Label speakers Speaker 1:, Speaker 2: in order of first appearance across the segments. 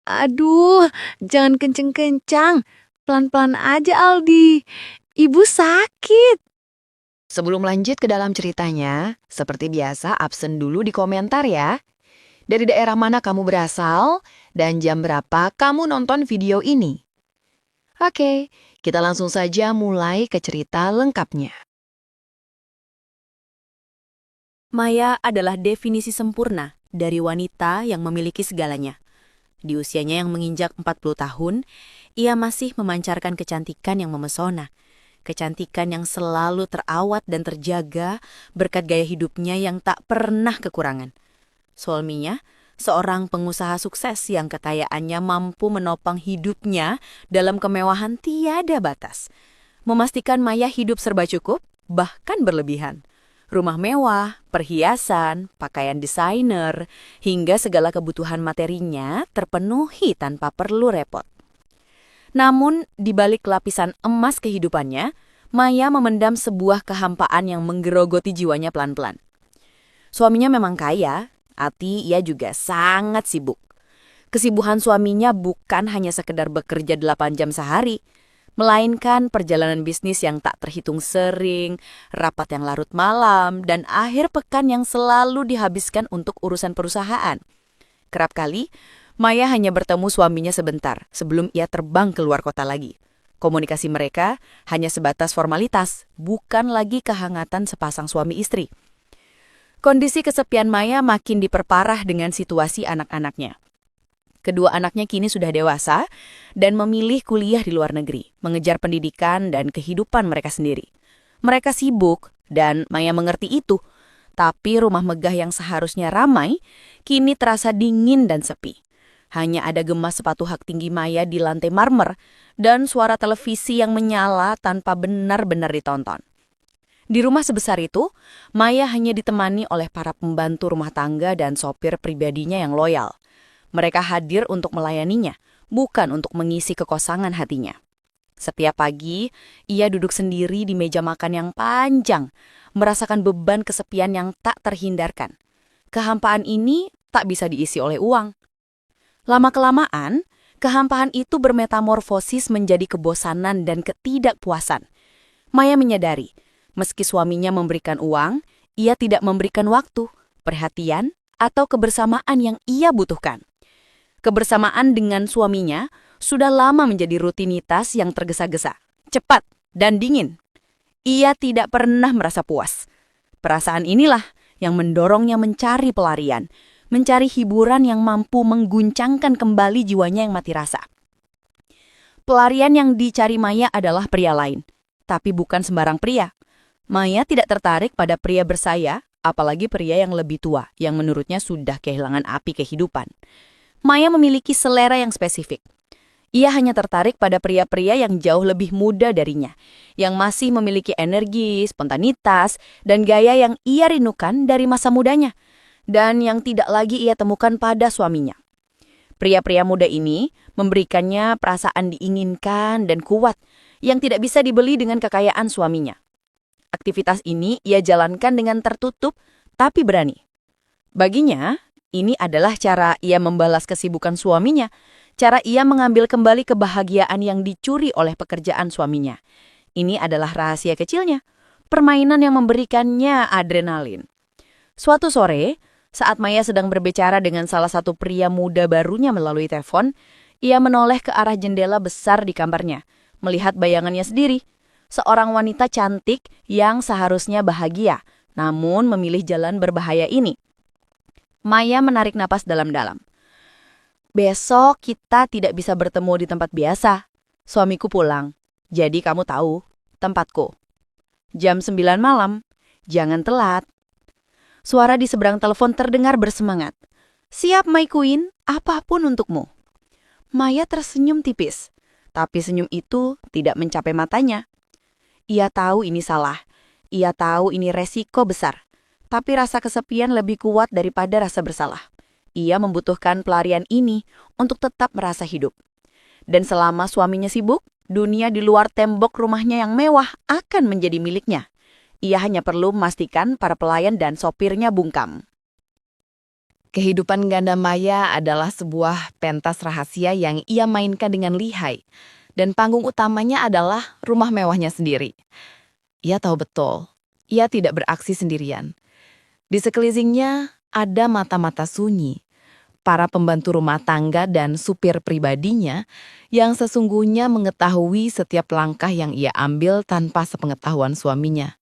Speaker 1: Aduh, jangan kenceng-kencang. Pelan-pelan aja, Aldi. Ibu sakit.
Speaker 2: Sebelum lanjut ke dalam ceritanya, seperti biasa absen dulu di komentar ya. Dari daerah mana kamu berasal, dan jam berapa kamu nonton video ini. Oke, kita langsung saja mulai ke cerita lengkapnya.
Speaker 3: Maya adalah definisi sempurna dari wanita yang memiliki segalanya. Di usianya yang menginjak 40 tahun, ia masih memancarkan kecantikan yang memesona. Kecantikan yang selalu terawat dan terjaga berkat gaya hidupnya yang tak pernah kekurangan. Suaminya, seorang pengusaha sukses yang kekayaannya mampu menopang hidupnya dalam kemewahan tiada batas. Memastikan Maya hidup serba cukup, bahkan berlebihan. Rumah mewah, perhiasan, pakaian desainer, hingga segala kebutuhan materinya terpenuhi tanpa perlu repot. Namun, di balik lapisan emas kehidupannya, Maya memendam sebuah kehampaan yang menggerogoti jiwanya pelan-pelan. Suaminya memang kaya, tapi ia juga sangat sibuk. Kesibukan suaminya bukan hanya sekedar bekerja 8 jam sehari, melainkan perjalanan bisnis yang tak terhitung sering, rapat yang larut malam, dan akhir pekan yang selalu dihabiskan untuk urusan perusahaan. Kerap kali, Maya hanya bertemu suaminya sebentar sebelum ia terbang keluar kota lagi. Komunikasi mereka hanya sebatas formalitas, bukan lagi kehangatan sepasang suami istri. Kondisi kesepian Maya makin diperparah dengan situasi anak-anaknya. Kedua anaknya kini sudah dewasa dan memilih kuliah di luar negeri, mengejar pendidikan dan kehidupan mereka sendiri. Mereka sibuk dan Maya mengerti itu, tapi rumah megah yang seharusnya ramai kini terasa dingin dan sepi. Hanya ada gema sepatu hak tinggi Maya di lantai marmer dan suara televisi yang menyala tanpa benar-benar ditonton. Di rumah sebesar itu, Maya hanya ditemani oleh para pembantu rumah tangga dan sopir pribadinya yang loyal. Mereka hadir untuk melayaninya, bukan untuk mengisi kekosongan hatinya. Setiap pagi, ia duduk sendiri di meja makan yang panjang, merasakan beban kesepian yang tak terhindarkan. Kehampaan ini tak bisa diisi oleh uang. Lama-kelamaan, kehampaan itu bermetamorfosis menjadi kebosanan dan ketidakpuasan. Maya menyadari, meski suaminya memberikan uang, ia tidak memberikan waktu, perhatian, atau kebersamaan yang ia butuhkan. Kebersamaan dengan suaminya sudah lama menjadi rutinitas yang tergesa-gesa, cepat, dan dingin. Ia tidak pernah merasa puas. Perasaan inilah yang mendorongnya mencari pelarian, mencari hiburan yang mampu mengguncangkan kembali jiwanya yang mati rasa. Pelarian yang dicari Maya adalah pria lain, tapi bukan sembarang pria. Maya tidak tertarik pada pria bersaya, apalagi pria yang lebih tua, yang menurutnya sudah kehilangan api kehidupan. Maya memiliki selera yang spesifik. Ia hanya tertarik pada pria-pria yang jauh lebih muda darinya, yang masih memiliki energi, spontanitas, dan gaya yang ia rindukan dari masa mudanya, dan yang tidak lagi ia temukan pada suaminya. Pria-pria muda ini memberikannya perasaan diinginkan dan kuat, yang tidak bisa dibeli dengan kekayaan suaminya. Aktivitas ini ia jalankan dengan tertutup, tapi berani. Baginya, ini adalah cara ia membalas kesibukan suaminya, cara ia mengambil kembali kebahagiaan yang dicuri oleh pekerjaan suaminya. Ini adalah rahasia kecilnya, permainan yang memberikannya adrenalin. Suatu sore, saat Maya sedang berbicara dengan salah satu pria muda barunya melalui telepon, ia menoleh ke arah jendela besar di kamarnya, melihat bayangannya sendiri, seorang wanita cantik yang seharusnya bahagia, namun memilih jalan berbahaya ini. Maya menarik napas dalam-dalam. Besok kita tidak bisa bertemu di tempat biasa. Suamiku pulang. Jadi kamu tahu, tempatku. Jam 9 malam. Jangan telat. Suara di seberang telepon terdengar bersemangat. Siap, My Queen, apapun untukmu. Maya tersenyum tipis. Tapi senyum itu tidak mencapai matanya. Ia tahu ini salah. Ia tahu ini resiko besar. Tapi rasa kesepian lebih kuat daripada rasa bersalah. Ia membutuhkan pelarian ini untuk tetap merasa hidup. Dan selama suaminya sibuk, dunia di luar tembok rumahnya yang mewah akan menjadi miliknya. Ia hanya perlu memastikan para pelayan dan sopirnya bungkam.
Speaker 2: Kehidupan ganda Maya adalah sebuah pentas rahasia yang ia mainkan dengan lihai. Dan panggung utamanya adalah rumah mewahnya sendiri. Ia tahu betul, ia tidak beraksi sendirian. Di sekelilingnya ada mata-mata sunyi, para pembantu rumah tangga dan supir pribadinya yang sesungguhnya mengetahui setiap langkah yang ia ambil tanpa sepengetahuan suaminya.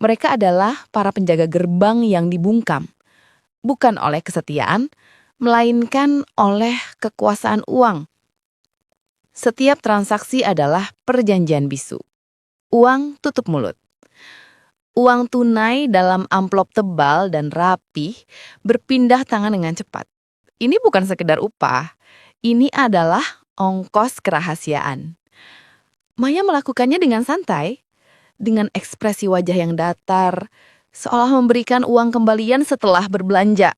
Speaker 2: Mereka adalah para penjaga gerbang yang dibungkam, bukan oleh kesetiaan, melainkan oleh kekuasaan uang. Setiap transaksi adalah perjanjian bisu. Uang tutup mulut. Uang tunai dalam amplop tebal dan rapih berpindah tangan dengan cepat. Ini bukan sekedar upah, ini adalah ongkos kerahasiaan. Maya melakukannya dengan santai, dengan ekspresi wajah yang datar, seolah memberikan uang kembalian setelah berbelanja.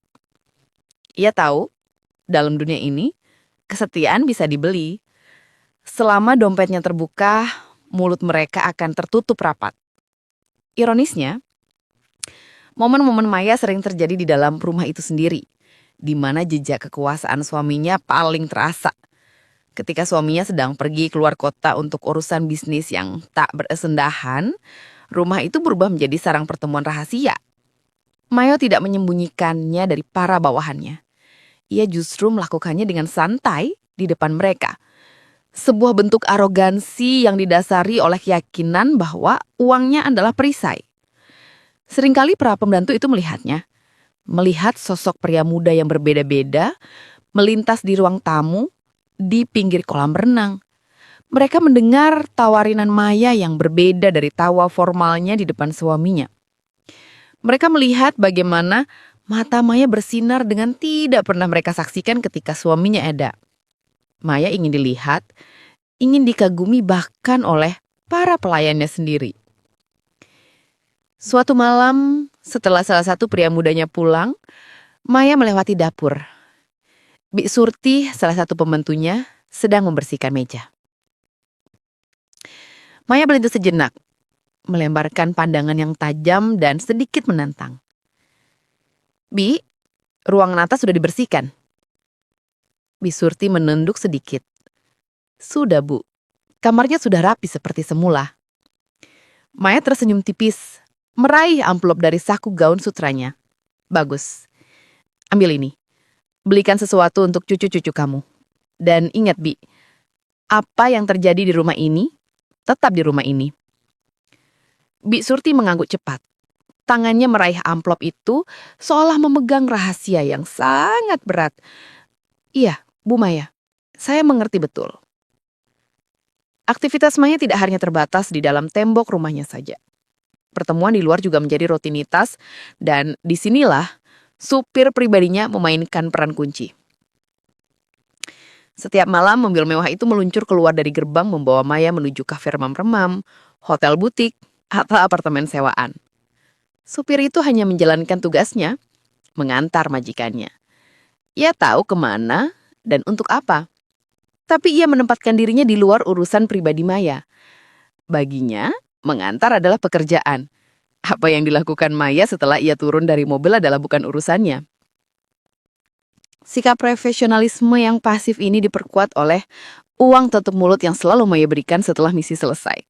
Speaker 2: Ia tahu, dalam dunia ini, kesetiaan bisa dibeli. Selama dompetnya terbuka, mulut mereka akan tertutup rapat. Ironisnya, momen-momen Maya sering terjadi di dalam rumah itu sendiri, di mana jejak kekuasaan suaminya paling terasa. Ketika suaminya sedang pergi keluar kota untuk urusan bisnis yang tak beresendahan, rumah itu berubah menjadi sarang pertemuan rahasia. Maya tidak menyembunyikannya dari para bawahannya. Ia justru melakukannya dengan santai di depan mereka. Sebuah bentuk arogansi yang didasari oleh keyakinan bahwa uangnya adalah perisai. Seringkali para pembantu itu melihatnya. Melihat sosok pria muda yang berbeda-beda, melintas di ruang tamu, di pinggir kolam renang. Mereka mendengar tawarinan Maya yang berbeda dari tawa formalnya di depan suaminya. Mereka melihat bagaimana mata Maya bersinar dengan tidak pernah mereka saksikan ketika suaminya ada. Maya ingin dilihat, ingin dikagumi bahkan oleh para pelayannya sendiri. Suatu malam, setelah salah satu pria mudanya pulang, Maya melewati dapur. Bik Surti, salah satu pembantunya, sedang membersihkan meja. Maya berhenti sejenak, melemparkan pandangan yang tajam dan sedikit menantang. Bi, ruangan atas sudah dibersihkan. Bi Surti menunduk sedikit. Sudah, Bu. Kamarnya sudah rapi seperti semula. Maya tersenyum tipis, meraih amplop dari saku gaun sutranya. Bagus. Ambil ini. Belikan sesuatu untuk cucu-cucu kamu. Dan ingat, Bi, apa yang terjadi di rumah ini, tetap di rumah ini. Bi Surti mengangguk cepat. Tangannya meraih amplop itu seolah memegang rahasia yang sangat berat. Iya, Bu Maya, saya mengerti betul. Aktivitas Maya tidak hanya terbatas di dalam tembok rumahnya saja. Pertemuan di luar juga menjadi rutinitas dan disinilah supir pribadinya memainkan peran kunci. Setiap malam mobil mewah itu meluncur keluar dari gerbang membawa Maya menuju kafe remam-remam, hotel butik, atau apartemen sewaan. Supir itu hanya menjalankan tugasnya, mengantar majikannya. Ia tahu kemana dan untuk apa. Tapi ia menempatkan dirinya di luar urusan pribadi Maya. Baginya, mengantar adalah pekerjaan. Apa yang dilakukan Maya setelah ia turun dari mobil adalah bukan urusannya. Sikap profesionalisme yang pasif ini diperkuat oleh uang tutup mulut yang selalu Maya berikan setelah misi selesai.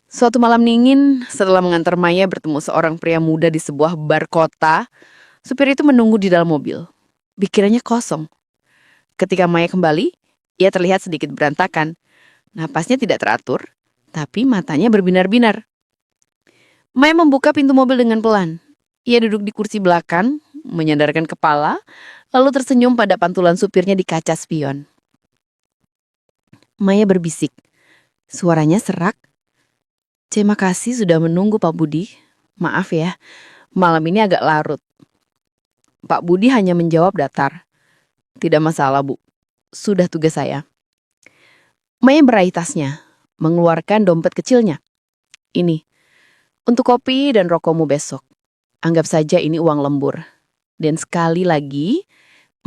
Speaker 2: Suatu malam dingin, setelah mengantar Maya bertemu seorang pria muda di sebuah bar kota, supir itu menunggu di dalam mobil. Pikirannya kosong. Ketika Maya kembali, ia terlihat sedikit berantakan. Napasnya tidak teratur, tapi matanya berbinar-binar. Maya membuka pintu mobil dengan pelan. Ia duduk di kursi belakang, menyandarkan kepala, lalu tersenyum pada pantulan supirnya di kaca spion. Maya berbisik. Suaranya serak. Terima kasih sudah menunggu Pak Budi. Maaf ya, malam ini agak larut. Pak Budi hanya menjawab datar. Tidak masalah, Bu. Sudah tugas saya. Maya meraih tasnya, mengeluarkan dompet kecilnya. Ini, untuk kopi dan rokokmu besok. Anggap saja ini uang lembur. Dan sekali lagi,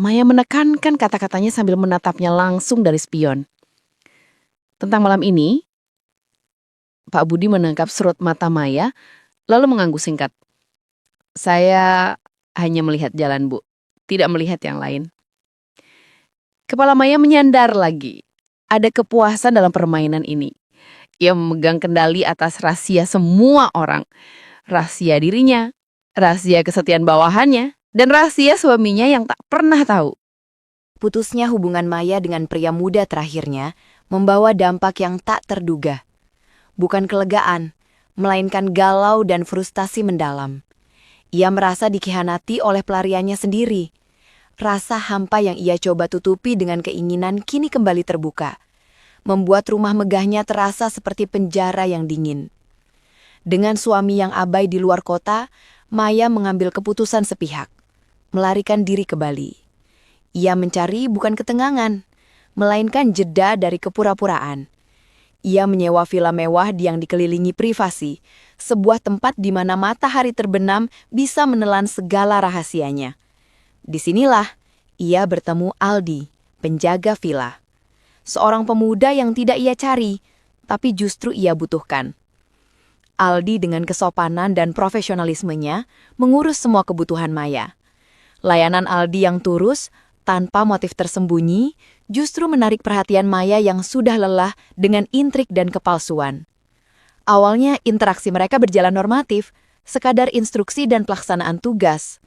Speaker 2: Maya menekankan kata-katanya sambil menatapnya langsung dari spion. Tentang malam ini, Pak Budi menangkap serut mata Maya, lalu mengangguk singkat. Saya
Speaker 1: hanya melihat jalan, Bu. Tidak melihat yang lain. Kepala Maya menyandar lagi. Ada kepuasan dalam permainan ini. Ia memegang kendali atas rahasia semua orang. Rahasia dirinya, rahasia kesetiaan bawahannya, dan rahasia suaminya yang tak pernah tahu.
Speaker 3: Putusnya hubungan Maya dengan pria muda terakhirnya membawa dampak yang tak terduga. Bukan kelegaan, melainkan galau dan frustasi mendalam. Ia merasa dikhianati oleh pelariannya sendiri. Rasa hampa yang ia coba tutupi dengan keinginan kini kembali terbuka, membuat rumah megahnya terasa seperti penjara yang dingin. Dengan suami yang abai di luar kota, Maya mengambil keputusan sepihak, melarikan diri ke Bali. Ia mencari bukan ketenangan, melainkan jeda dari kepura-puraan. Ia menyewa villa mewah yang dikelilingi privasi, sebuah tempat di mana matahari terbenam bisa menelan segala rahasianya. Disinilah ia bertemu Aldi, penjaga villa. Seorang pemuda yang tidak ia cari, tapi justru ia butuhkan. Aldi dengan kesopanan dan profesionalismenya mengurus semua kebutuhan Maya. Layanan Aldi yang tulus, tanpa motif tersembunyi, justru menarik perhatian Maya yang sudah lelah dengan intrik dan kepalsuan. Awalnya interaksi mereka berjalan normatif, sekadar instruksi dan pelaksanaan tugas.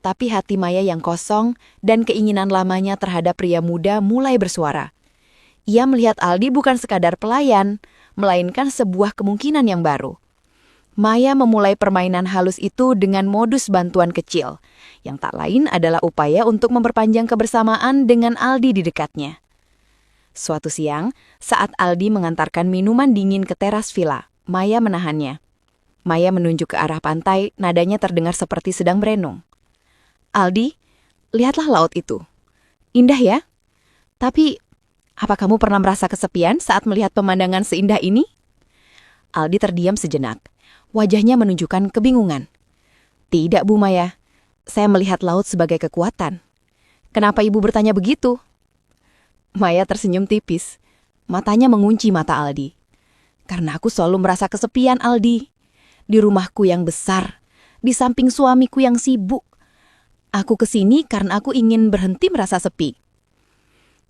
Speaker 3: Tapi hati Maya yang kosong dan keinginan lamanya terhadap pria muda mulai bersuara. Ia melihat Aldi bukan sekadar pelayan, melainkan sebuah kemungkinan yang baru. Maya memulai permainan halus itu dengan modus bantuan kecil, yang tak lain adalah upaya untuk memperpanjang kebersamaan dengan Aldi di dekatnya. Suatu siang, saat Aldi mengantarkan minuman dingin ke teras villa, Maya menahannya. Maya menunjuk ke arah pantai, nadanya terdengar seperti sedang merenung. Aldi, lihatlah laut itu. Indah ya? Tapi, apa kamu pernah merasa kesepian saat melihat pemandangan seindah ini? Aldi terdiam sejenak. Wajahnya menunjukkan kebingungan. Tidak, Bu Maya. Saya melihat laut sebagai kekuatan. Kenapa Ibu bertanya begitu? Maya tersenyum tipis. Matanya mengunci mata Aldi. Karena aku selalu merasa kesepian, Aldi. Di rumahku yang besar, di samping suamiku yang sibuk. Aku kesini karena aku ingin berhenti merasa sepi.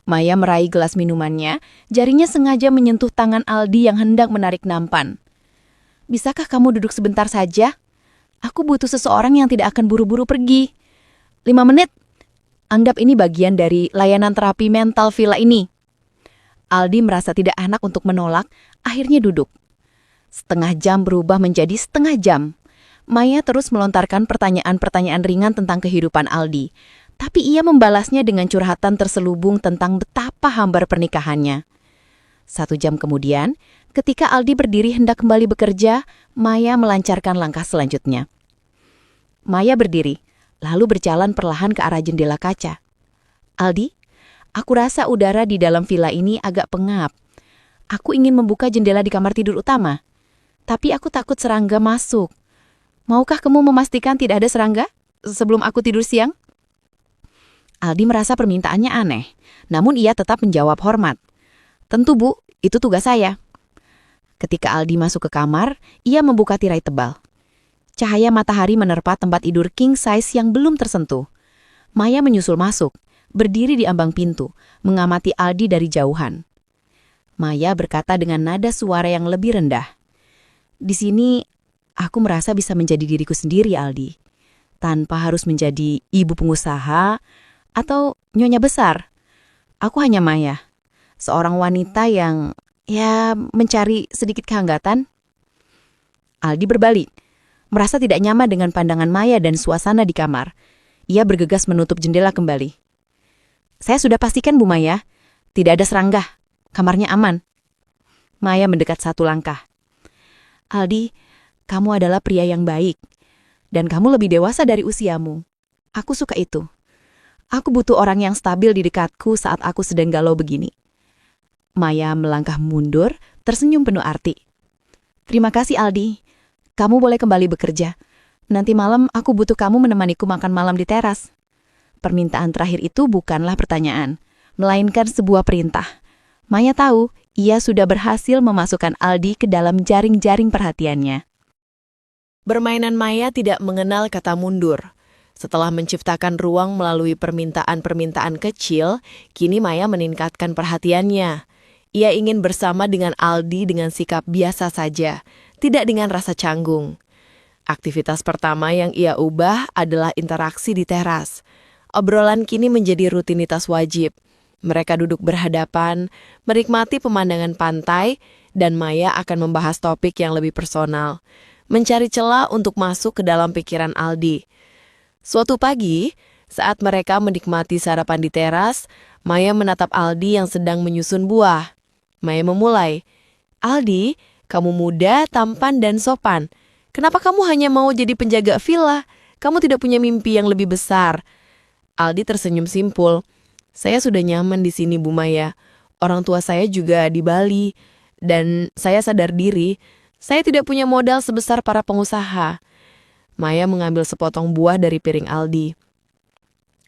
Speaker 3: Maya meraih gelas minumannya, jarinya sengaja menyentuh tangan Aldi yang hendak menarik nampan. Bisakah kamu duduk sebentar saja? Aku butuh seseorang yang tidak akan buru-buru pergi. 5 menit. Anggap ini bagian dari layanan terapi mental villa ini. Aldi merasa tidak enak untuk menolak, akhirnya duduk. Setengah jam berubah menjadi setengah jam. Maya terus melontarkan pertanyaan-pertanyaan ringan tentang kehidupan Aldi, tapi ia membalasnya dengan curhatan terselubung tentang betapa hambar pernikahannya. 1 jam kemudian, ketika Aldi berdiri hendak kembali bekerja, Maya melancarkan langkah selanjutnya. Maya berdiri, lalu berjalan perlahan ke arah jendela kaca. Aldi, aku rasa udara di dalam villa ini agak pengap. Aku ingin membuka jendela di kamar tidur utama, tapi aku takut serangga masuk. Maukah kamu memastikan tidak ada serangga sebelum aku tidur siang? Aldi merasa permintaannya aneh, namun ia tetap menjawab hormat. Tentu, Bu, itu tugas saya. Ketika Aldi masuk ke kamar, ia membuka tirai tebal. Cahaya matahari menerpa tempat tidur king size yang belum tersentuh. Maya menyusul masuk, berdiri di ambang pintu, mengamati Aldi dari jauhan. Maya berkata dengan nada suara yang lebih rendah. Di sini, aku merasa bisa menjadi diriku sendiri, Aldi. Tanpa harus menjadi ibu pengusaha atau nyonya besar. Aku hanya Maya, seorang wanita yang, mencari sedikit kehangatan. Aldi berbalik, merasa tidak nyaman dengan pandangan Maya dan suasana di kamar. Ia bergegas menutup jendela kembali. Saya sudah pastikan, Bu Maya, tidak ada serangga. Kamarnya aman. Maya mendekat 1 langkah. Aldi, kamu adalah pria yang baik, dan kamu lebih dewasa dari usiamu. Aku suka itu. Aku butuh orang yang stabil di dekatku saat aku sedang galau begini. Maya melangkah mundur, tersenyum penuh arti. Terima kasih, Aldi. Kamu boleh kembali bekerja. Nanti malam aku butuh kamu menemaniku makan malam di teras. Permintaan terakhir itu bukanlah pertanyaan, melainkan sebuah perintah. Maya tahu, ia sudah berhasil memasukkan Aldi ke dalam jaring-jaring perhatiannya. Permainan Maya tidak mengenal kata mundur.
Speaker 2: Setelah menciptakan ruang melalui permintaan-permintaan kecil, kini Maya meningkatkan perhatiannya. Ia ingin bersama dengan Aldi dengan sikap biasa saja, tidak dengan rasa canggung. Aktivitas pertama yang ia ubah adalah interaksi di teras. Obrolan kini menjadi rutinitas wajib. Mereka duduk berhadapan, menikmati pemandangan pantai, dan Maya akan membahas topik yang lebih personal, mencari celah untuk masuk ke dalam pikiran Aldi. Suatu pagi, saat mereka menikmati sarapan di teras, Maya menatap Aldi yang sedang menyusun buah. Maya memulai, "Aldi, kamu muda, tampan, dan sopan. Kenapa kamu hanya mau jadi penjaga villa? Kamu tidak punya mimpi yang lebih besar?" Aldi tersenyum simpul. "Saya sudah nyaman di sini, Bu Maya. Orang tua saya juga di Bali. Dan saya sadar diri, saya tidak punya modal sebesar para pengusaha." Maya mengambil sepotong buah dari piring Aldi.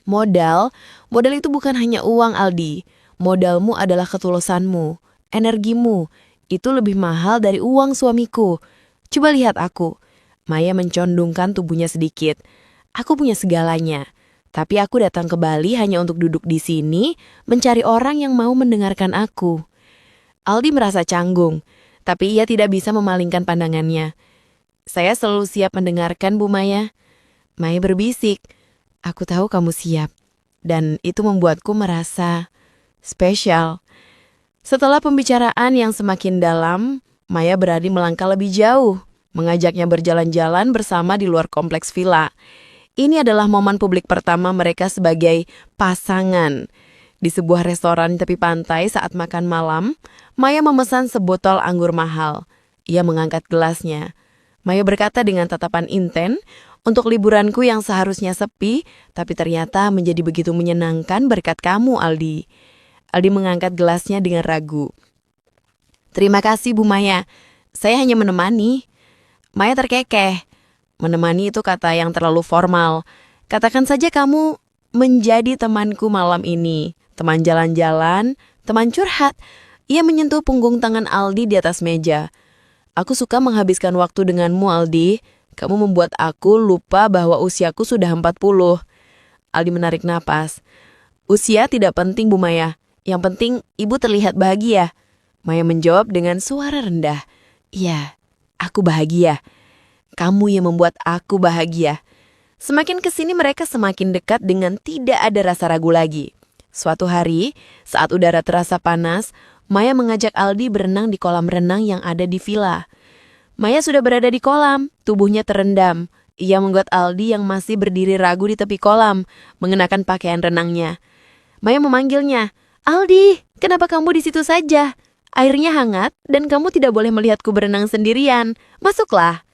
Speaker 2: Modal itu bukan hanya uang, Aldi. Modalmu adalah ketulusanmu, energimu. Itu lebih mahal dari uang suamiku. Coba lihat aku. Maya mencondongkan tubuhnya sedikit. Aku punya segalanya. Tapi aku datang ke Bali hanya untuk duduk di sini, mencari orang yang mau mendengarkan aku. Aldi merasa canggung, tapi ia tidak bisa memalingkan pandangannya. "Saya selalu siap mendengarkan, Bu Maya." Maya berbisik, "Aku tahu kamu siap." Dan itu membuatku merasa spesial. Setelah pembicaraan yang semakin dalam, Maya berani melangkah lebih jauh, mengajaknya berjalan-jalan bersama di luar kompleks villa. Ini adalah momen publik pertama mereka sebagai pasangan. Di sebuah restoran di tepi pantai saat makan malam, Maya memesan sebotol anggur mahal. Ia mengangkat gelasnya. Maya berkata dengan tatapan inten, "Untuk liburanku yang seharusnya sepi, tapi ternyata menjadi begitu menyenangkan berkat kamu, Aldi." Aldi mengangkat gelasnya dengan ragu. "Terima kasih, Bu Maya. Saya hanya menemani." Maya terkekeh. Menemani itu kata yang terlalu formal. Katakan saja kamu menjadi temanku malam ini. Teman jalan-jalan, teman curhat. Ia menyentuh punggung tangan Aldi di atas meja. "Aku suka menghabiskan waktu denganmu, Aldi. Kamu membuat aku lupa bahwa usiaku sudah 40. Aldi menarik napas. "Usia tidak penting, Bu Maya. Yang penting ibu terlihat bahagia." Maya menjawab dengan suara rendah. "Iya, aku bahagia. Kamu yang membuat aku bahagia." Semakin kesini mereka semakin dekat dengan tidak ada rasa ragu lagi. Suatu hari, saat udara terasa panas, Maya mengajak Aldi berenang di kolam renang yang ada di villa. Maya sudah berada di kolam, tubuhnya terendam. Ia membuat Aldi yang masih berdiri ragu di tepi kolam, mengenakan pakaian renangnya. Maya memanggilnya, "Aldi, kenapa kamu di situ saja? Airnya hangat dan kamu tidak boleh melihatku berenang sendirian. Masuklah."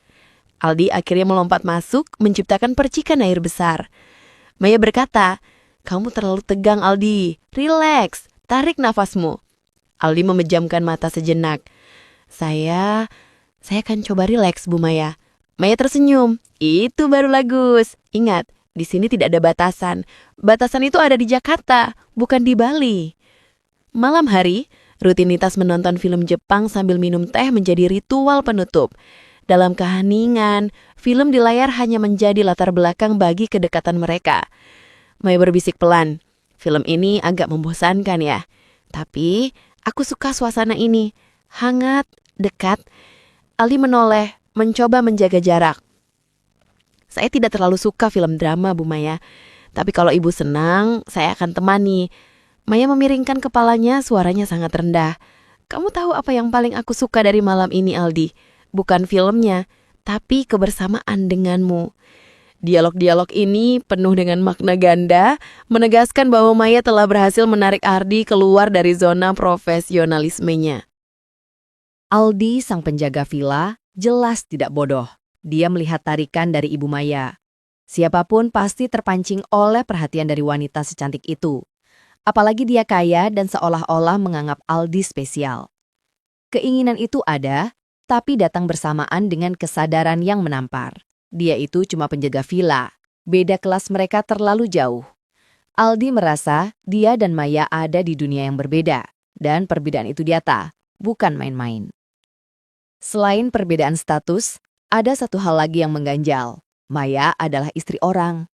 Speaker 2: Aldi akhirnya melompat masuk, menciptakan percikan air besar. Maya berkata, "Kamu terlalu tegang, Aldi. Rileks, tarik nafasmu." Aldi memejamkan mata sejenak. Saya akan coba rileks, Bu Maya." Maya tersenyum. "Itu baru bagus. Ingat, di sini tidak ada batasan. Batasan itu ada di Jakarta, bukan di Bali." Malam hari, rutinitas menonton film Jepang sambil minum teh menjadi ritual penutup. Dalam keheningan, film di layar hanya menjadi latar belakang bagi kedekatan mereka. Maya berbisik pelan, "Film ini agak membosankan ya. Tapi aku suka suasana ini. Hangat, dekat." Aldi menoleh, mencoba menjaga jarak. "Saya tidak terlalu suka film drama, Bu Maya. Tapi kalau ibu senang, saya akan temani." Maya memiringkan kepalanya, suaranya sangat rendah. "Kamu tahu apa yang paling aku suka dari malam ini, Aldi? Bukan filmnya, tapi kebersamaan denganmu." Dialog-dialog ini penuh dengan makna ganda, menegaskan bahwa Maya telah berhasil menarik Aldi keluar dari zona profesionalismenya.
Speaker 1: Aldi, sang penjaga villa, jelas tidak bodoh. Dia melihat tarikan dari Ibu Maya. Siapapun pasti terpancing oleh perhatian dari wanita secantik itu. Apalagi dia kaya dan seolah-olah menganggap Aldi spesial. Keinginan itu ada, tapi datang bersamaan dengan kesadaran yang menampar. Dia itu cuma penjaga villa. Beda kelas mereka terlalu jauh. Aldi merasa dia dan Maya ada di dunia yang berbeda. Dan perbedaan itu nyata, bukan main-main. Selain perbedaan status, ada satu hal lagi yang mengganjal. Maya adalah istri orang.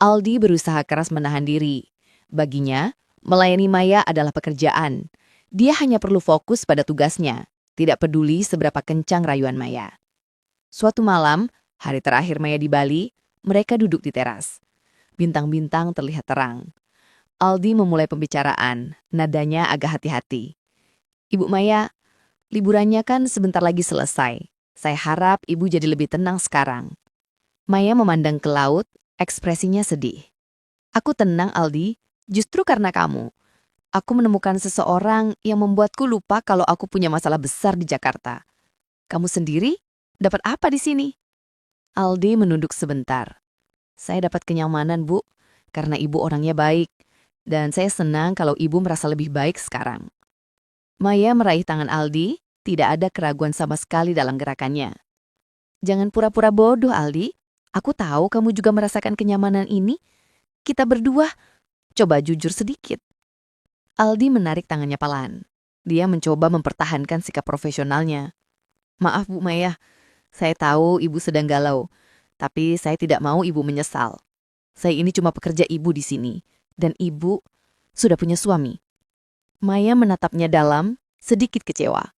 Speaker 2: Aldi berusaha keras menahan diri. Baginya, melayani Maya adalah pekerjaan. Dia hanya perlu fokus pada tugasnya, tidak peduli seberapa kencang rayuan Maya. Suatu malam, hari terakhir Maya di Bali, mereka duduk di teras. Bintang-bintang terlihat terang. Aldi memulai pembicaraan, nadanya agak hati-hati. "Ibu Maya, liburannya kan sebentar lagi selesai. Saya harap ibu jadi lebih tenang sekarang." Maya memandang ke laut, ekspresinya sedih. "Aku tenang, Aldi, justru karena kamu. Aku menemukan seseorang yang membuatku lupa kalau aku punya masalah besar di Jakarta. Kamu sendiri dapat apa di sini?" Aldi menunduk sebentar. "Saya dapat kenyamanan, Bu, karena ibu orangnya baik. Dan saya senang kalau ibu merasa lebih baik sekarang." Maya meraih tangan Aldi, tidak ada keraguan sama sekali dalam gerakannya. "Jangan pura-pura bodoh, Aldi. Aku tahu kamu juga merasakan kenyamanan ini. Kita berdua, coba jujur sedikit." Aldi menarik tangannya pelan. Dia mencoba mempertahankan sikap profesionalnya. "Maaf, Bu Maya. Saya tahu ibu sedang galau. Tapi saya tidak mau ibu menyesal. Saya ini cuma pekerja ibu di sini. Dan ibu sudah punya suami." Maya menatapnya dalam, sedikit kecewa.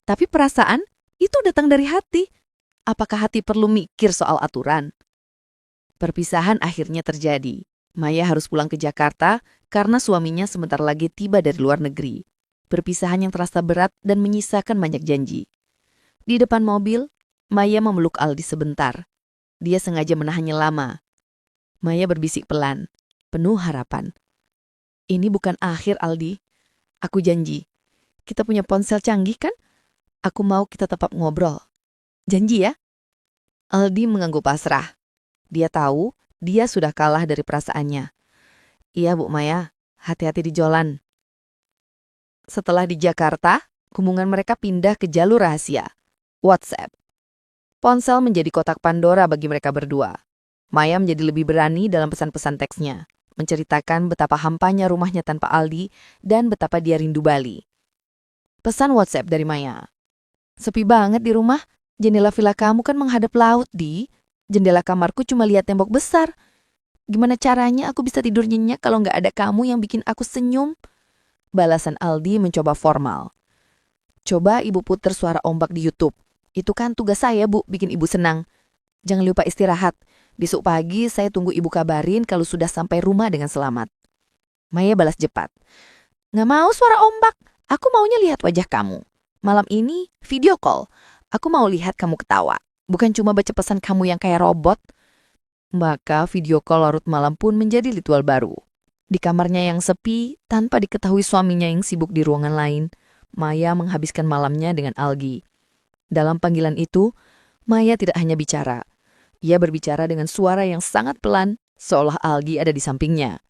Speaker 2: "Tapi perasaan itu datang dari hati. Apakah hati perlu mikir soal aturan?" Perpisahan akhirnya terjadi. Maya harus pulang ke Jakarta karena suaminya sebentar lagi tiba dari luar negeri. Perpisahan yang terasa berat dan menyisakan banyak janji. Di depan mobil, Maya memeluk Aldi sebentar. Dia sengaja menahannya lama. Maya berbisik pelan, penuh harapan. "Ini bukan akhir, Aldi. Aku janji. Kita punya ponsel canggih kan? Aku mau kita tetap ngobrol. Janji ya?" Aldi mengangguk pasrah. Dia tahu dia sudah kalah dari perasaannya. "Iya, Bu Maya. Hati-hati di jalan." Setelah di Jakarta, hubungan mereka pindah ke jalur rahasia, WhatsApp. Ponsel menjadi kotak Pandora bagi mereka berdua. Maya menjadi lebih berani dalam pesan-pesan teksnya, menceritakan betapa hampanya rumahnya tanpa Aldi dan betapa dia rindu Bali. Pesan WhatsApp dari Maya. "Sepi banget di rumah. Jendela villa kamu kan menghadap laut, Di. Jendela kamarku cuma lihat tembok besar. Gimana caranya aku bisa tidur nyenyak kalau nggak ada kamu yang bikin aku senyum?" Balasan Aldi mencoba formal. "Coba ibu puter suara ombak di YouTube. Itu kan tugas saya, Bu, bikin ibu senang. Jangan lupa istirahat. Besok pagi saya tunggu ibu kabarin kalau sudah sampai rumah dengan selamat." Maya balas cepat. "Nggak mau suara ombak. Aku maunya lihat wajah kamu. Malam ini video call. Aku mau lihat kamu ketawa. Bukan cuma baca pesan kamu yang kayak robot." Maka video call larut malam pun menjadi ritual baru. Di kamarnya yang sepi, tanpa diketahui suaminya yang sibuk di ruangan lain, Maya menghabiskan malamnya dengan Aldi. Dalam panggilan itu, Maya tidak hanya bicara. Ia berbicara dengan suara yang sangat pelan, seolah Aldi ada di sampingnya.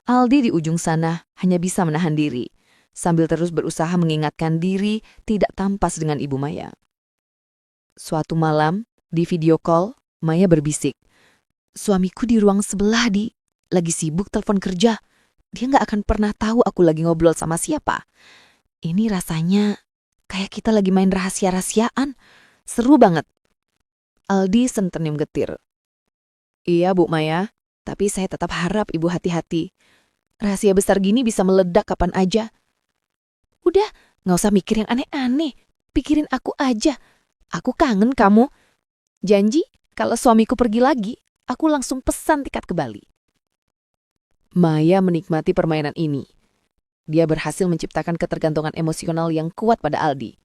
Speaker 2: Aldi di ujung sana hanya bisa menahan diri, sambil terus berusaha mengingatkan diri tidak tampas dengan ibu Maya. Suatu malam, di video call, Maya berbisik. "Suamiku di ruang sebelah, Di. Lagi sibuk telepon kerja. Dia nggak akan pernah tahu aku lagi ngobrol sama siapa. Ini rasanya kayak kita lagi main rahasia-rahasiaan. Seru banget." Aldi senternyum getir. "Iya, Bu Maya, tapi saya tetap harap ibu hati-hati. Rahasia besar gini bisa meledak kapan aja." "Udah, nggak usah mikir yang aneh-aneh. Pikirin aku aja. Aku kangen kamu. Janji, kalau suamiku pergi lagi, aku langsung pesan tiket ke Bali." Maya menikmati permainan ini. Dia berhasil menciptakan ketergantungan emosional yang kuat pada Aldi.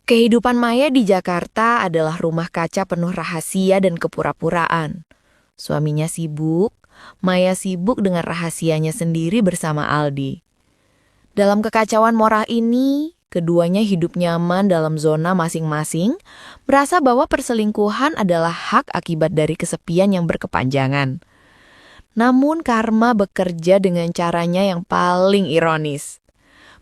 Speaker 4: Kehidupan Maya di Jakarta adalah rumah kaca penuh rahasia dan kepura-puraan. Suaminya sibuk, Maya sibuk dengan rahasianya sendiri bersama Aldi. Dalam kekacauan moral ini, keduanya hidup nyaman dalam zona masing-masing, merasa bahwa perselingkuhan adalah hak akibat dari kesepian yang berkepanjangan. Namun karma bekerja dengan caranya yang paling ironis.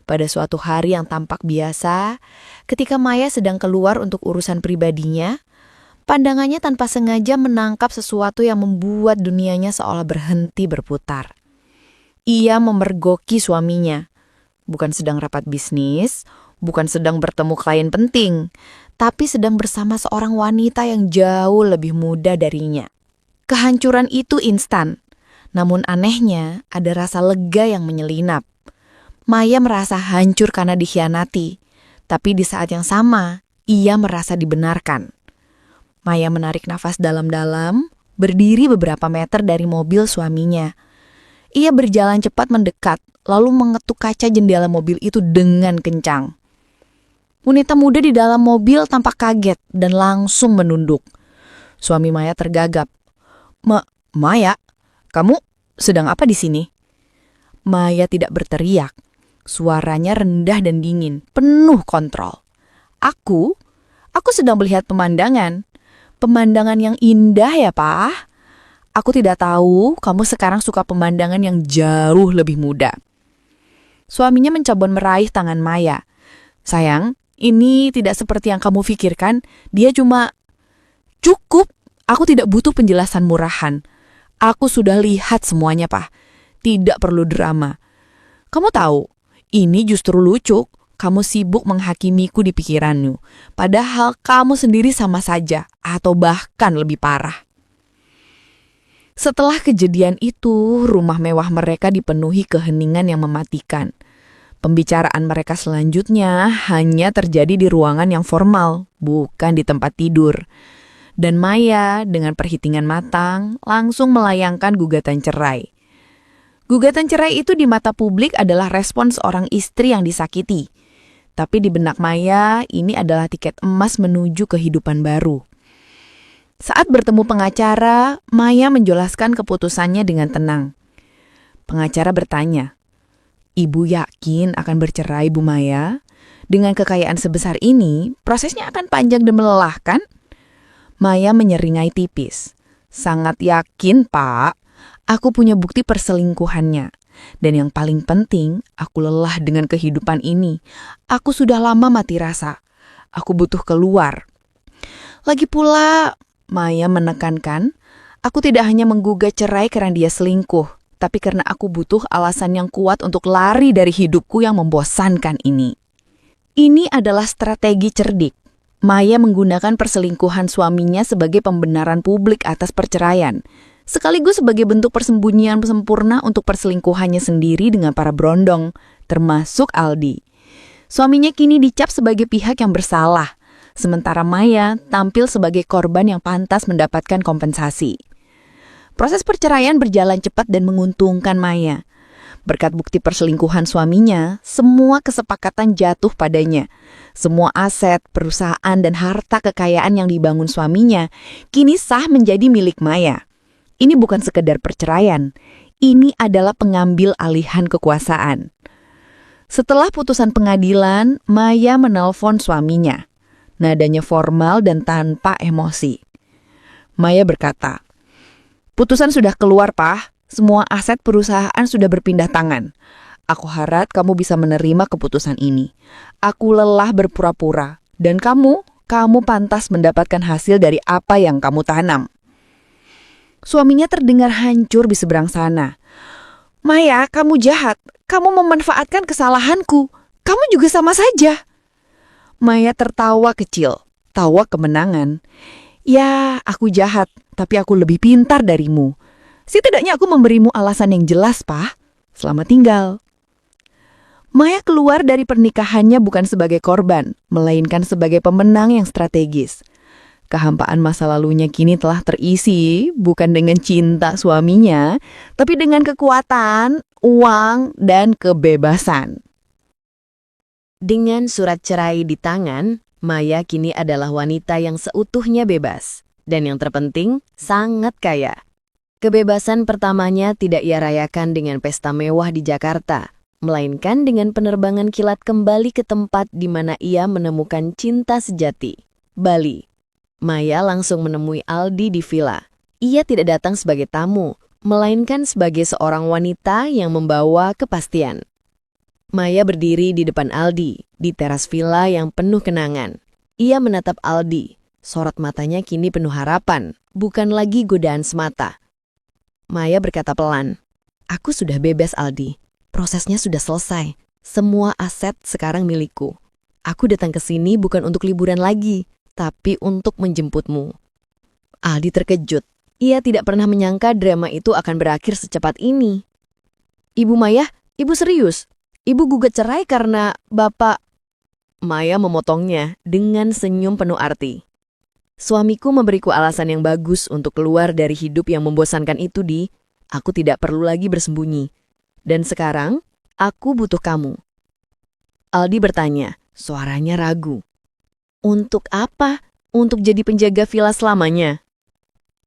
Speaker 4: Pada suatu hari yang tampak biasa, ketika Maya sedang keluar untuk urusan pribadinya, pandangannya tanpa sengaja menangkap sesuatu yang membuat dunianya seolah berhenti berputar. Ia memergoki suaminya, bukan sedang rapat bisnis, bukan sedang bertemu klien penting, tapi sedang bersama seorang wanita yang jauh lebih muda darinya. Kehancuran itu instan. Namun anehnya, ada rasa lega yang menyelinap. Maya merasa hancur karena dikhianati. Tapi di saat yang sama, ia merasa dibenarkan. Maya menarik nafas dalam-dalam, berdiri beberapa meter dari mobil suaminya. Ia berjalan cepat mendekat, lalu mengetuk kaca jendela mobil itu dengan kencang. Wanita muda di dalam mobil tampak kaget dan langsung menunduk. Suami Maya tergagap. Maya, kamu sedang apa di sini? Maya tidak berteriak. Suaranya rendah dan dingin, penuh kontrol. Aku sedang melihat pemandangan. Pemandangan yang indah ya, Pak. Aku tidak tahu kamu sekarang suka pemandangan yang jauh lebih muda. Suaminya mencoba meraih tangan Maya. Sayang, ini tidak seperti yang kamu pikirkan. Dia cuma... Cukup, aku tidak butuh penjelasan murahan. Aku sudah lihat semuanya, Pak. Tidak perlu drama. Kamu tahu, ini justru lucu. Kamu sibuk menghakimiku di pikiranmu. Padahal kamu sendiri sama saja, atau bahkan lebih parah. Setelah kejadian itu, rumah mewah mereka dipenuhi keheningan yang mematikan. Pembicaraan mereka selanjutnya hanya terjadi di ruangan yang formal, bukan di tempat tidur. Dan Maya dengan perhitungan matang langsung melayangkan gugatan cerai. Gugatan cerai itu di mata publik adalah respons seorang istri yang disakiti. Tapi di benak Maya, ini adalah tiket emas menuju kehidupan baru. Saat bertemu pengacara, Maya menjelaskan keputusannya dengan tenang. Pengacara bertanya, "Ibu yakin akan bercerai, Bu Maya? Dengan kekayaan sebesar ini, prosesnya akan panjang dan melelahkan?" Maya menyeringai tipis. "Sangat yakin, Pak. Aku punya bukti perselingkuhannya. Dan yang paling penting, aku lelah dengan kehidupan ini. Aku sudah lama mati rasa. Aku butuh keluar. Lagi pula," Maya menekankan, "aku tidak hanya menggugat cerai karena dia selingkuh, tapi karena aku butuh alasan yang kuat untuk lari dari hidupku yang membosankan ini." Ini adalah strategi cerdik. Maya menggunakan perselingkuhan suaminya sebagai pembenaran publik atas perceraian, sekaligus sebagai bentuk persembunyian sempurna untuk perselingkuhannya sendiri dengan para berondong, termasuk Aldi. Suaminya kini dicap sebagai pihak yang bersalah, sementara Maya tampil sebagai korban yang pantas mendapatkan kompensasi. Proses perceraian berjalan cepat dan menguntungkan Maya. Berkat bukti perselingkuhan suaminya, semua kesepakatan jatuh padanya. Semua aset, perusahaan, dan harta kekayaan yang dibangun suaminya kini sah menjadi milik Maya. Ini bukan sekedar perceraian, ini adalah pengambil alihan kekuasaan. Setelah putusan pengadilan, Maya menelpon suaminya. Nadanya formal dan tanpa emosi. Maya berkata, "Putusan sudah keluar, Pak. Semua aset perusahaan sudah berpindah tangan. Aku harap kamu bisa menerima keputusan ini. Aku lelah berpura-pura. Dan kamu pantas mendapatkan hasil dari apa yang kamu tanam." Suaminya terdengar hancur di seberang sana. "Maya, kamu jahat. Kamu memanfaatkan kesalahanku. Kamu juga sama saja." Maya tertawa kecil, tawa kemenangan. "Ya, aku jahat, tapi aku lebih pintar darimu. Setidaknya aku memberimu alasan yang jelas, Pak. Selamat tinggal." Maya keluar dari pernikahannya bukan sebagai korban, melainkan sebagai pemenang yang strategis. Kehampaan masa lalunya kini telah terisi bukan dengan cinta suaminya, tapi dengan kekuatan, uang, dan kebebasan.
Speaker 2: Dengan surat cerai di tangan, Maya kini adalah wanita yang seutuhnya bebas. Dan yang terpenting, sangat kaya. Kebebasan pertamanya tidak ia rayakan dengan pesta mewah di Jakarta, melainkan dengan penerbangan kilat kembali ke tempat di mana ia menemukan cinta sejati, Bali. Maya langsung menemui Aldi di villa. Ia tidak datang sebagai tamu, melainkan sebagai seorang wanita yang membawa kepastian. Maya berdiri di depan Aldi, di teras villa yang penuh kenangan. Ia menatap Aldi, sorot matanya kini penuh harapan, bukan lagi godaan semata. Maya berkata pelan, "Aku sudah bebas, Aldi. Prosesnya sudah selesai. Semua aset sekarang milikku. Aku datang ke sini bukan untuk liburan lagi, tapi untuk menjemputmu." Aldi terkejut. Ia tidak pernah menyangka drama itu akan berakhir secepat ini. Ibu Maya, ibu serius? Ibu gugat cerai karena bapak... Maya memotongnya dengan senyum penuh arti. Suamiku memberiku alasan yang bagus untuk keluar dari hidup yang membosankan itu, Di. Aku tidak perlu lagi bersembunyi. Dan sekarang, aku butuh kamu. Aldi bertanya, suaranya ragu. Untuk apa? Untuk jadi penjaga villa selamanya?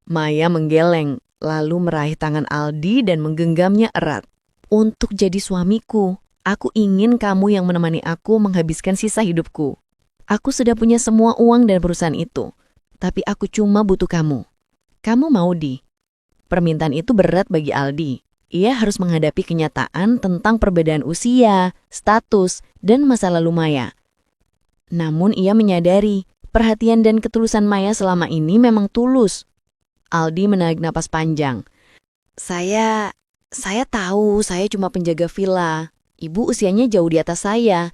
Speaker 2: Maya menggeleng, lalu meraih tangan Aldi dan menggenggamnya erat. Untuk jadi suamiku, aku ingin kamu yang menemani aku menghabiskan sisa hidupku. Aku sudah punya semua uang dan perusahaan itu. Tapi aku cuma butuh kamu. Kamu mau, Di? Permintaan itu berat bagi Aldi. Ia harus menghadapi kenyataan tentang perbedaan usia, status, dan masa lalu Maya. Namun ia menyadari, perhatian dan ketulusan Maya selama ini memang tulus. Aldi menarik napas panjang. Saya tahu saya cuma penjaga villa. Ibu usianya jauh di atas saya.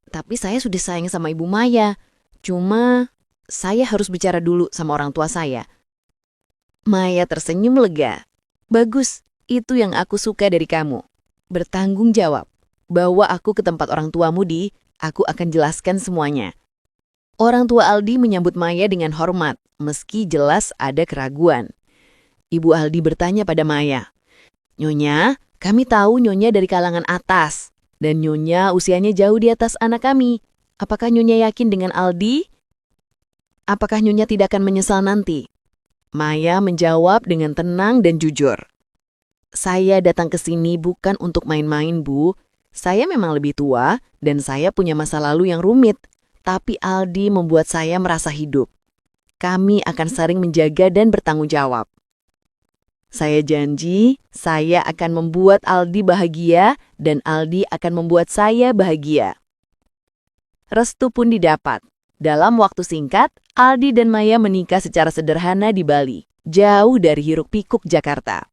Speaker 2: Tapi saya sudah sayang sama Ibu Maya. Cuma... saya harus bicara dulu sama orang tua saya. Maya tersenyum lega. Bagus, itu yang aku suka dari kamu. Bertanggung jawab. Bawa aku ke tempat orang tuamu, Di. Aku akan jelaskan semuanya. Orang tua Aldi menyambut Maya dengan hormat, meski jelas ada keraguan. Ibu Aldi bertanya pada Maya, Nyonya, kami tahu Nyonya dari kalangan atas. Dan Nyonya usianya jauh di atas anak kami. Apakah Nyonya yakin dengan Aldi? Apakah Nyonya tidak akan menyesal nanti? Maya menjawab dengan tenang dan jujur. Saya datang ke sini bukan untuk main-main, Bu. Saya memang lebih tua dan saya punya masa lalu yang rumit. Tapi Aldi membuat saya merasa hidup. Kami akan saling menjaga dan bertanggung jawab. Saya janji, saya akan membuat Aldi bahagia dan Aldi akan membuat saya bahagia. Restu pun didapat. Dalam waktu singkat, Aldi dan Maya menikah secara sederhana di Bali, jauh dari hiruk-pikuk Jakarta.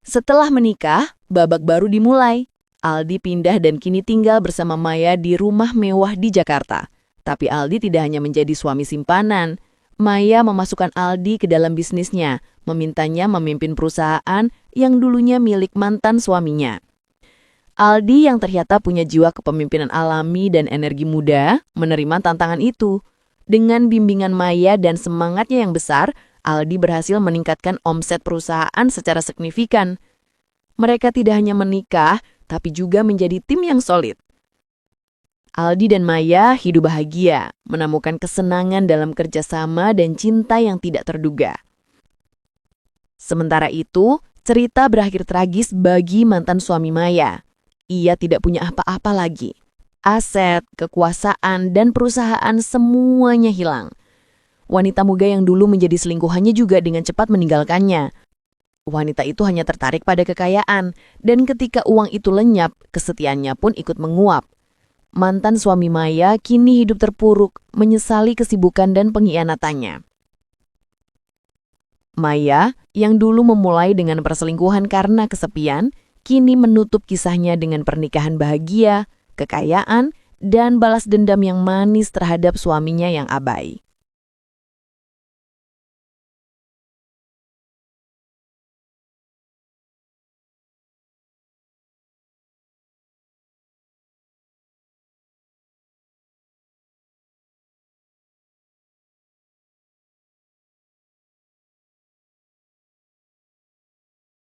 Speaker 2: Setelah menikah, babak baru dimulai. Aldi pindah dan kini tinggal bersama Maya di rumah mewah di Jakarta. Tapi Aldi tidak hanya menjadi suami simpanan. Maya memasukkan Aldi ke dalam bisnisnya, memintanya memimpin perusahaan yang dulunya milik mantan suaminya. Aldi yang ternyata punya jiwa kepemimpinan alami dan energi muda, menerima tantangan itu. Dengan bimbingan Maya dan semangatnya yang besar, Aldi berhasil meningkatkan omset perusahaan secara signifikan. Mereka tidak hanya menikah, tapi juga menjadi tim yang solid. Aldi dan Maya hidup bahagia, menemukan kesenangan dalam kerjasama dan cinta yang tidak terduga. Sementara itu, cerita berakhir tragis bagi mantan suami Maya. Ia tidak punya apa-apa lagi. Aset, kekuasaan, dan perusahaan semuanya hilang. Wanita muda yang dulu menjadi selingkuhannya juga dengan cepat meninggalkannya. Wanita itu hanya tertarik pada kekayaan, dan ketika uang itu lenyap, kesetiaannya pun ikut menguap. Mantan suami Maya kini hidup terpuruk, menyesali kesibukan dan pengkhianatannya. Maya, yang dulu memulai dengan perselingkuhan karena kesepian, kini menutup kisahnya dengan pernikahan bahagia, kekayaan, dan balas dendam yang manis terhadap suaminya yang abai.